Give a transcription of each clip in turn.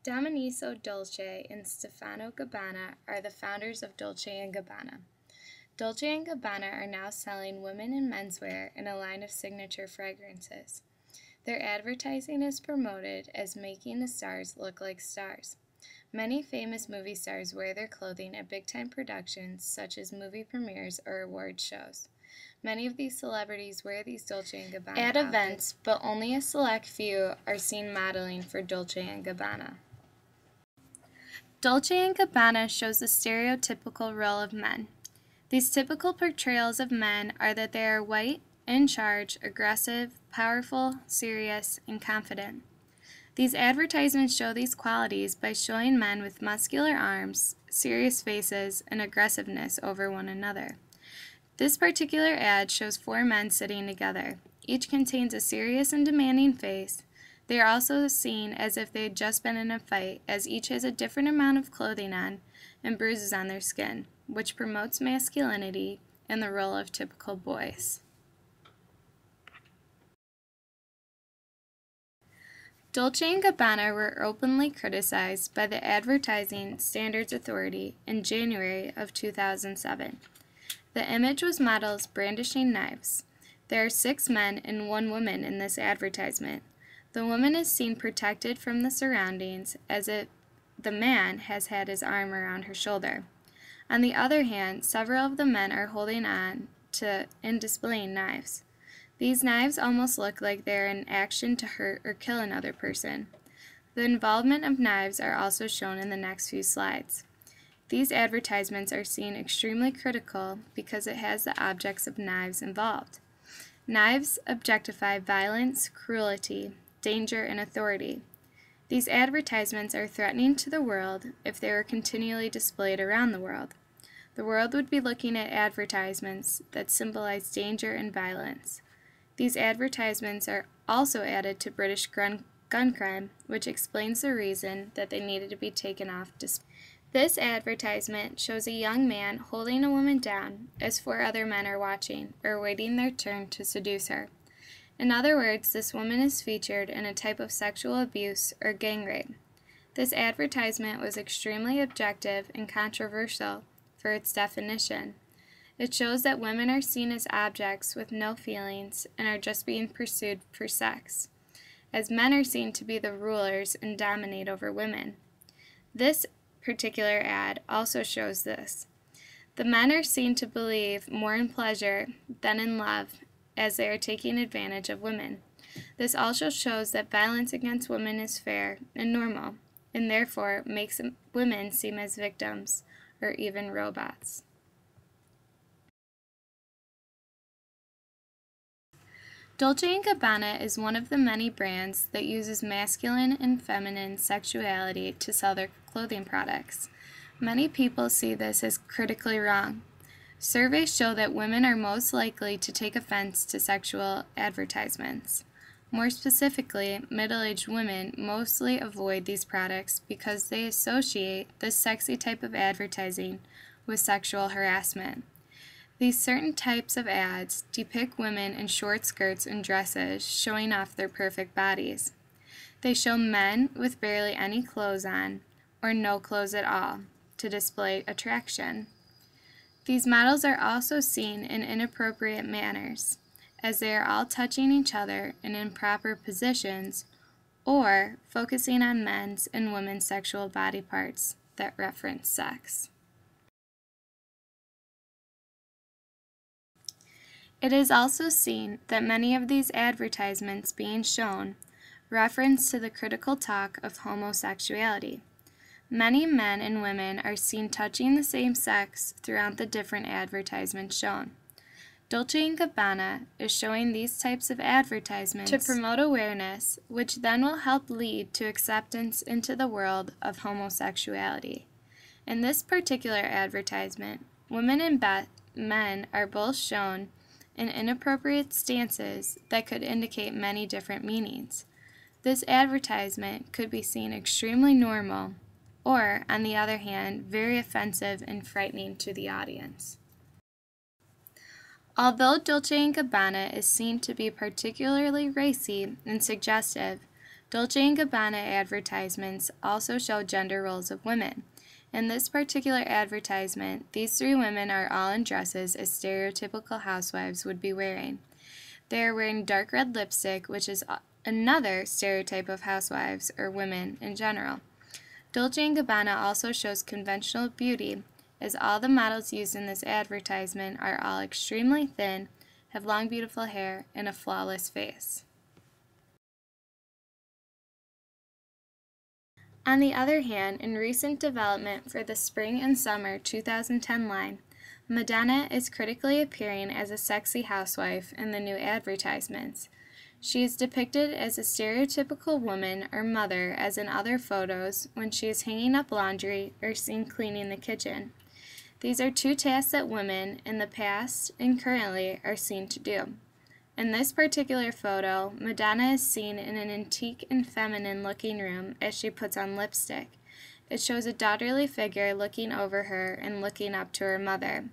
Domenico Dolce and Stefano Gabbana are the founders of Dolce and Gabbana. Dolce and Gabbana are now selling women and menswear in a line of signature fragrances. Their advertising is promoted as making the stars look like stars. Many famous movie stars wear their clothing at big-time productions such as movie premieres or award shows. Many of these celebrities wear these Dolce & Gabbana at events, but only a select few are seen modeling for Dolce & Gabbana. Dolce & Gabbana shows the stereotypical role of men. These typical portrayals of men are that they are white, in charge, aggressive, powerful, serious, and confident. These advertisements show these qualities by showing men with muscular arms, serious faces, and aggressiveness over one another. This particular ad shows 4 men sitting together. Each contains a serious and demanding face. They are also seen as if they had just been in a fight, as each has a different amount of clothing on and bruises on their skin, which promotes masculinity and the role of typical boys. Dolce & Gabbana were openly criticized by the Advertising Standards Authority in January of 2007. The image was models brandishing knives. There are 6 men and 1 woman in this advertisement. The woman is seen protected from the surroundings as if the man has had his arm around her shoulder. On the other hand, several of the men are holding on to and displaying knives. These knives almost look like they are in action to hurt or kill another person. The involvement of knives are also shown in the next few slides. These advertisements are seen extremely critical because it has the objects of knives involved. Knives objectify violence, cruelty, danger, and authority. These advertisements are threatening to the world if they were continually displayed around the world. The world would be looking at advertisements that symbolize danger and violence. These advertisements are also added to British gun crime, which explains the reason that they needed to be taken off display. This advertisement shows a young man holding a woman down as 4 other men are watching or waiting their turn to seduce her. In other words, this woman is featured in a type of sexual abuse or gang rape. This advertisement was extremely objective and controversial for its definition. It shows that women are seen as objects with no feelings and are just being pursued for sex, as men are seen to be the rulers and dominate over women. This particular ad also shows this. The men are seen to believe more in pleasure than in love, as they are taking advantage of women. This also shows that violence against women is fair and normal, and therefore makes women seem as victims or even robots. Dolce & Gabbana is one of the many brands that uses masculine and feminine sexuality to sell their clothing products. Many people see this as critically wrong. Surveys show that women are most likely to take offense to sexual advertisements. More specifically, middle-aged women mostly avoid these products because they associate this sexy type of advertising with sexual harassment. These certain types of ads depict women in short skirts and dresses showing off their perfect bodies. They show men with barely any clothes on, or no clothes at all, to display attraction. These models are also seen in inappropriate manners, as they are all touching each other in improper positions or focusing on men's and women's sexual body parts that reference sex. It is also seen that many of these advertisements being shown reference to the critical talk of homosexuality. Many men and women are seen touching the same sex throughout the different advertisements shown. Dolce & Gabbana is showing these types of advertisements to promote awareness, which then will help lead to acceptance into the world of homosexuality. In this particular advertisement, women and men are both shown in inappropriate stances that could indicate many different meanings. This advertisement could be seen extremely normal, or, on the other hand, very offensive and frightening to the audience. Although Dolce & Gabbana is seen to be particularly racy and suggestive, Dolce and Gabbana advertisements also show gender roles of women. In this particular advertisement, these three women are all in dresses as stereotypical housewives would be wearing. They are wearing dark red lipstick, which is another stereotype of housewives or women in general. Dolce and Gabbana also shows conventional beauty, as all the models used in this advertisement are all extremely thin, have long beautiful hair, and a flawless face. On the other hand, in recent development for the spring and summer 2010 line, Madonna is critically appearing as a sexy housewife in the new advertisements. She is depicted as a stereotypical woman or mother as in other photos when she is hanging up laundry or seen cleaning the kitchen. These are two tasks that women in the past and currently are seen to do. In this particular photo, Madonna is seen in an antique and feminine looking room as she puts on lipstick. It shows a daughterly figure looking over her and looking up to her mother.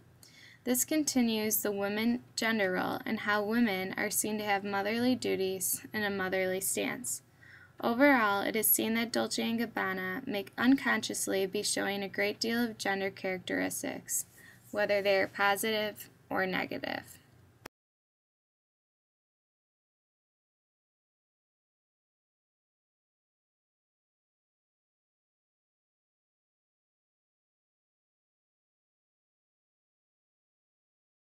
This continues the women gender role and how women are seen to have motherly duties and a motherly stance. Overall, it is seen that Dolce and Gabbana may unconsciously be showing a great deal of gender characteristics, whether they are positive or negative.